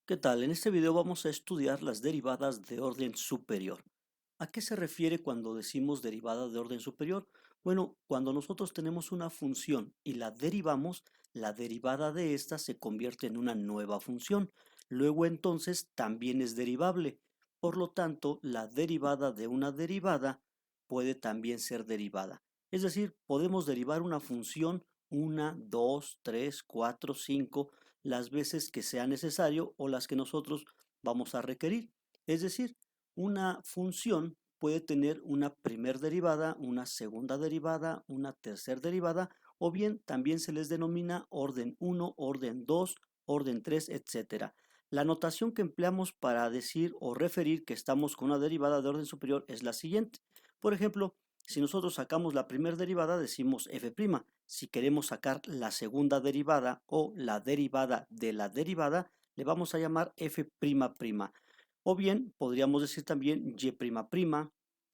¿Qué tal? En este video vamos a estudiar las derivadas de orden superior. ¿A qué se refiere cuando decimos derivada de orden superior? Bueno, cuando nosotros tenemos una función y la derivamos, la derivada de esta se convierte en una nueva función. Luego entonces también es derivable. Por lo tanto, la derivada de una derivada puede también ser derivada. Es decir, podemos derivar una función una, 2, 3, 4, 5 las veces que sea necesario o las que nosotros vamos a requerir. Es decir, una función puede tener una primer derivada, una segunda derivada, una tercer derivada, o bien también se les denomina orden 1, orden 2, orden 3, etcétera. La notación que empleamos para decir o referir que estamos con una derivada de orden superior es la siguiente. Por ejemplo, si nosotros sacamos la primera derivada, decimos f'. Si queremos sacar la segunda derivada o la derivada de la derivada, le vamos a llamar f''. O bien podríamos decir también y'',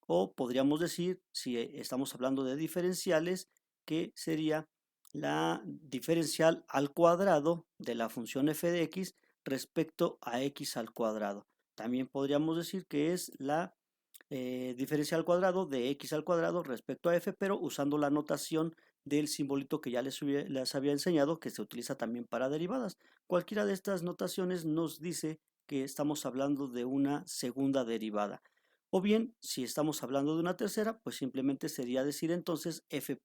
o podríamos decir, si estamos hablando de diferenciales, que sería la diferencial al cuadrado de la función f de x respecto a x al cuadrado. También podríamos decir que es la diferencial al cuadrado de x al cuadrado respecto a f, pero usando la notación del simbolito que ya les había enseñado, que se utiliza también para derivadas. Cualquiera de estas notaciones nos dice que estamos hablando de una segunda derivada. O bien, si estamos hablando de una tercera, pues simplemente sería decir entonces f'',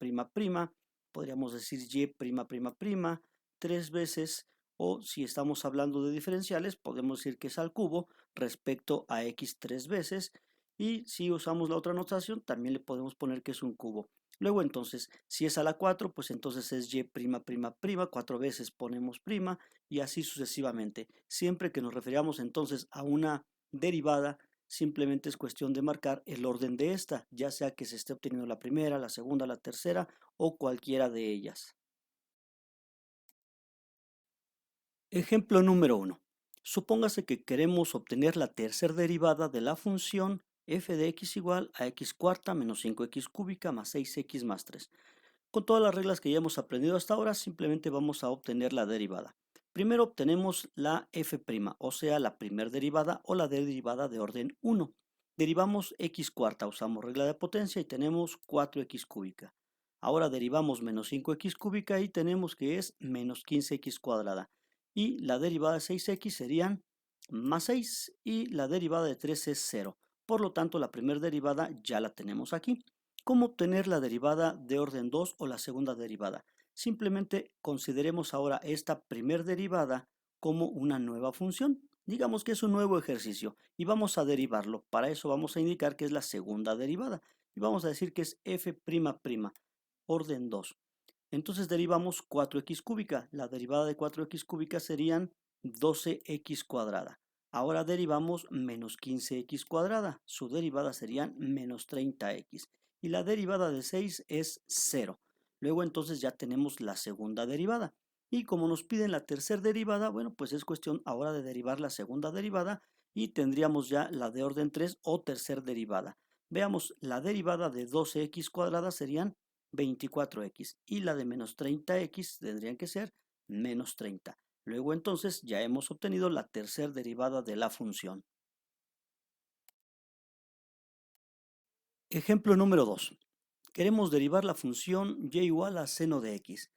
podríamos decir y'', tres veces, o si estamos hablando de diferenciales, podemos decir que es al cubo respecto a x tres veces, y si usamos la otra notación, también le podemos poner que es un cubo. Luego entonces, si es a la 4, pues entonces es y'', cuatro veces ponemos prima y así sucesivamente. Siempre que nos referamos entonces a una derivada, simplemente es cuestión de marcar el orden de esta, ya sea que se esté obteniendo la primera, la segunda, la tercera o cualquiera de ellas. Ejemplo número 1. Supóngase que queremos obtener la tercera derivada de la función f de x igual a x cuarta menos 5x cúbica más 6x más 3. Con todas las reglas que ya hemos aprendido hasta ahora, simplemente vamos a obtener la derivada. Primero obtenemos la f', o sea, la primera derivada o la derivada de orden 1. Derivamos x cuarta, usamos regla de potencia y tenemos 4x cúbica. Ahora derivamos menos 5x cúbica y tenemos que es menos 15x cuadrada. Y la derivada de 6x serían más 6 y la derivada de 3 es 0. Por lo tanto, la primera derivada ya la tenemos aquí. ¿Cómo obtener la derivada de orden 2 o la segunda derivada? Simplemente consideremos ahora esta primer derivada como una nueva función. Digamos que es un nuevo ejercicio y vamos a derivarlo. Para eso vamos a indicar que es la segunda derivada y vamos a decir que es f'', orden 2. Entonces derivamos 4x cúbica. La derivada de 4x cúbica serían 12x cuadrada. Ahora derivamos menos 15x cuadrada. Su derivada serían menos 30x. Y la derivada de 6 es 0. Luego entonces ya tenemos la segunda derivada. Y como nos piden la tercera derivada, bueno, pues es cuestión ahora de derivar la segunda derivada y tendríamos ya la de orden 3 o tercera derivada. Veamos, la derivada de 12x cuadrada serían 24x y la de menos 30x tendrían que ser menos 30. Luego entonces ya hemos obtenido la tercera derivada de la función. Ejemplo número 2. Queremos derivar la función y igual a seno de x.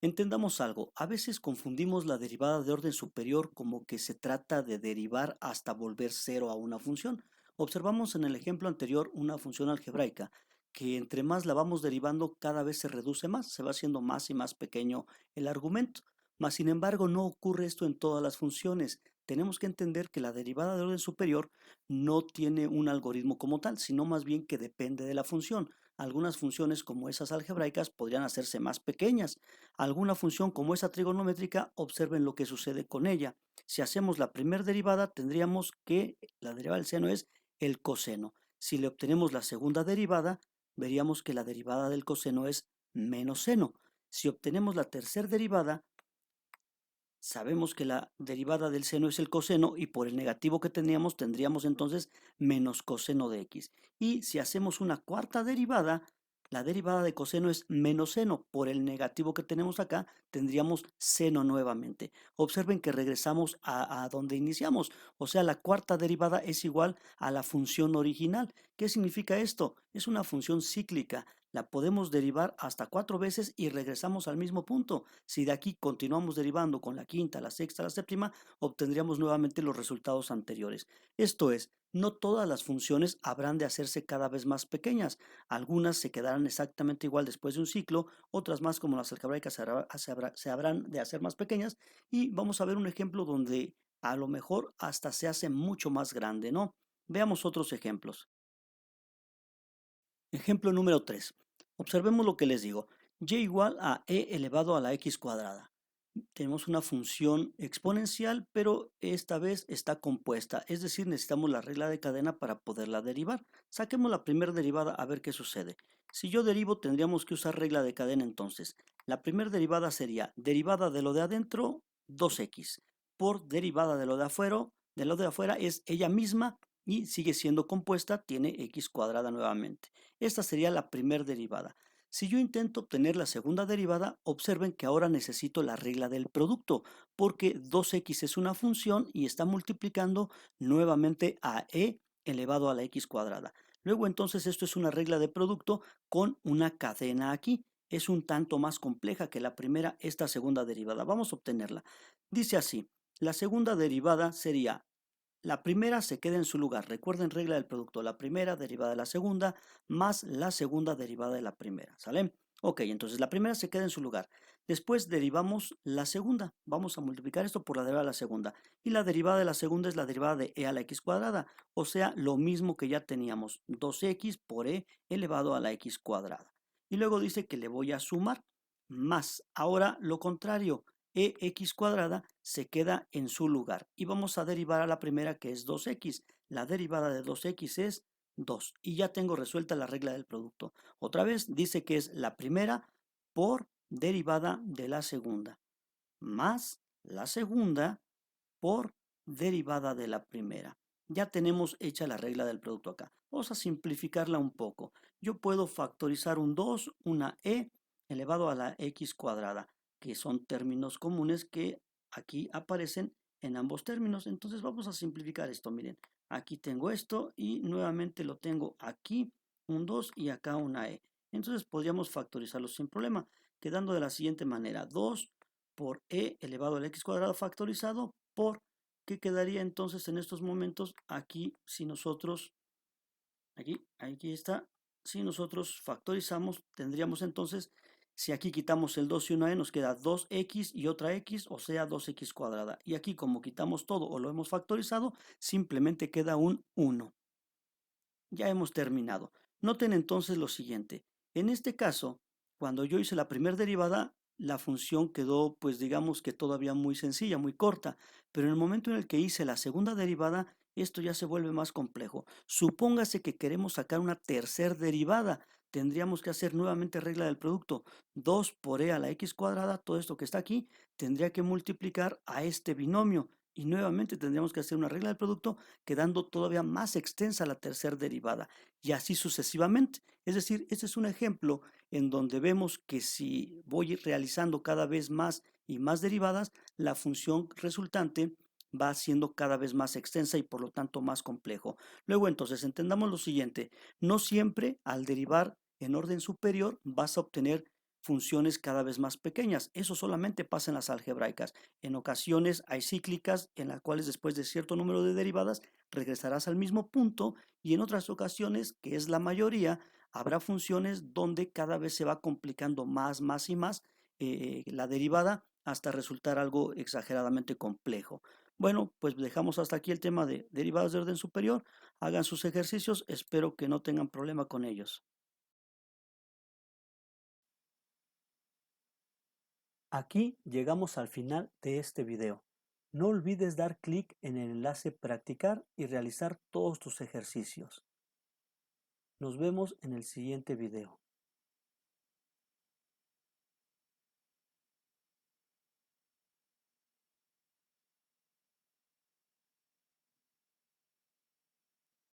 Entendamos algo, a veces confundimos la derivada de orden superior como que se trata de derivar hasta volver cero a una función. Observamos en el ejemplo anterior una función algebraica que entre más la vamos derivando cada vez se reduce más, se va haciendo más y más pequeño el argumento. Mas sin embargo no ocurre esto en todas las funciones. Tenemos que entender que la derivada de orden superior no tiene un algoritmo como tal, sino más bien que depende de la función. Algunas funciones como esas algebraicas podrían hacerse más pequeñas. Alguna función como esa trigonométrica, observen lo que sucede con ella. Si hacemos la primera derivada, tendríamos que la derivada del seno es el coseno. Si le obtenemos la segunda derivada, veríamos que la derivada del coseno es menos seno. Si obtenemos la tercera derivada, sabemos que la derivada del seno es el coseno y por el negativo que teníamos tendríamos entonces menos coseno de x. Y si hacemos una cuarta derivada, La derivada de coseno es menos seno. Por el negativo que tenemos acá, tendríamos seno nuevamente. Observen que regresamos a donde iniciamos. O sea, la cuarta derivada es igual a la función original. ¿Qué significa esto? Es una función cíclica. La podemos derivar hasta 4 veces y regresamos al mismo punto. Si de aquí continuamos derivando con la quinta, la sexta, la séptima, obtendríamos nuevamente los resultados anteriores. Esto es, no todas las funciones habrán de hacerse cada vez más pequeñas. Algunas se quedarán exactamente igual después de un ciclo, otras más como las algebraicas se habrán de hacer más pequeñas y vamos a ver un ejemplo donde a lo mejor hasta se hace mucho más grande, ¿no? Veamos otros ejemplos. Ejemplo número 3. Observemos lo que les digo. Y igual a e elevado a la x cuadrada. Tenemos una función exponencial, pero esta vez está compuesta, es decir, necesitamos la regla de cadena para poderla derivar. Saquemos la primera derivada a ver qué sucede. Si yo derivo, tendríamos que usar regla de cadena entonces. La primera derivada sería derivada de lo de adentro, 2x, por derivada de lo de afuera es ella misma y sigue siendo compuesta, tiene x cuadrada nuevamente. Esta sería la primera derivada. Si yo intento obtener la segunda derivada, observen que ahora necesito la regla del producto, porque 2x es una función y está multiplicando nuevamente a e elevado a la x cuadrada. Luego entonces esto es una regla de producto con una cadena aquí. Es un tanto más compleja que la primera, esta segunda derivada. Vamos a obtenerla. Dice así, la segunda derivada sería la primera se queda en su lugar. Recuerden regla del producto. La primera derivada de la segunda más la segunda derivada de la primera. ¿Sale? Ok, entonces la primera se queda en su lugar. Después derivamos la segunda. Vamos a multiplicar esto por la derivada de la segunda. Y la derivada de la segunda es la derivada de e a la x cuadrada. O sea, lo mismo que ya teníamos. 2x por e elevado a la x cuadrada. Y luego dice que le voy a sumar más. Ahora lo contrario ex cuadrada se queda en su lugar. Y vamos a derivar a la primera que es 2x. La derivada de 2x es 2. Y ya tengo resuelta la regla del producto. Otra vez dice que es la primera por derivada de la segunda. Más la segunda por derivada de la primera. Ya tenemos hecha la regla del producto acá. Vamos a simplificarla un poco. Yo puedo factorizar un 2, una e elevado a la x cuadrada, que son términos comunes que aquí aparecen en ambos términos. Entonces vamos a simplificar esto. Miren, aquí tengo esto y nuevamente lo tengo aquí, un 2 y acá una e. Entonces podríamos factorizarlo sin problema, quedando de la siguiente manera. 2 por e elevado a la x cuadrado factorizado por, ¿qué quedaría entonces en estos momentos? Aquí, si nosotros, aquí está, si nosotros factorizamos, tendríamos entonces, si aquí quitamos el 2 y una e, nos queda 2x y otra x, o sea, 2x cuadrada. Y aquí, como quitamos todo o lo hemos factorizado, simplemente queda un 1. Ya hemos terminado. Noten entonces lo siguiente. En este caso, cuando yo hice la primera derivada, la función quedó, pues digamos que todavía muy sencilla, muy corta. Pero en el momento en el que hice la segunda derivada, esto ya se vuelve más complejo. Supóngase que queremos sacar una tercera derivada. Tendríamos que hacer nuevamente regla del producto. 2 por e a la x cuadrada, todo esto que está aquí, tendría que multiplicar a este binomio. Y nuevamente tendríamos que hacer una regla del producto quedando todavía más extensa la tercera derivada y así sucesivamente. Es decir, este es un ejemplo en donde vemos que si voy realizando cada vez más y más derivadas, la función resultante va siendo cada vez más extensa y por lo tanto más complejo. Luego entonces entendamos lo siguiente, no siempre al derivar en orden superior vas a obtener funciones cada vez más pequeñas. Eso solamente pasa en las algebraicas. En ocasiones hay cíclicas en las cuales después de cierto número de derivadas regresarás al mismo punto y en otras ocasiones, que es la mayoría, habrá funciones donde cada vez se va complicando más y más la derivada hasta resultar algo exageradamente complejo. Bueno, pues dejamos hasta aquí el tema de derivadas de orden superior. Hagan sus ejercicios, espero que no tengan problema con ellos. Aquí llegamos al final de este video. No olvides dar clic en el enlace practicar y realizar todos tus ejercicios. Nos vemos en el siguiente video.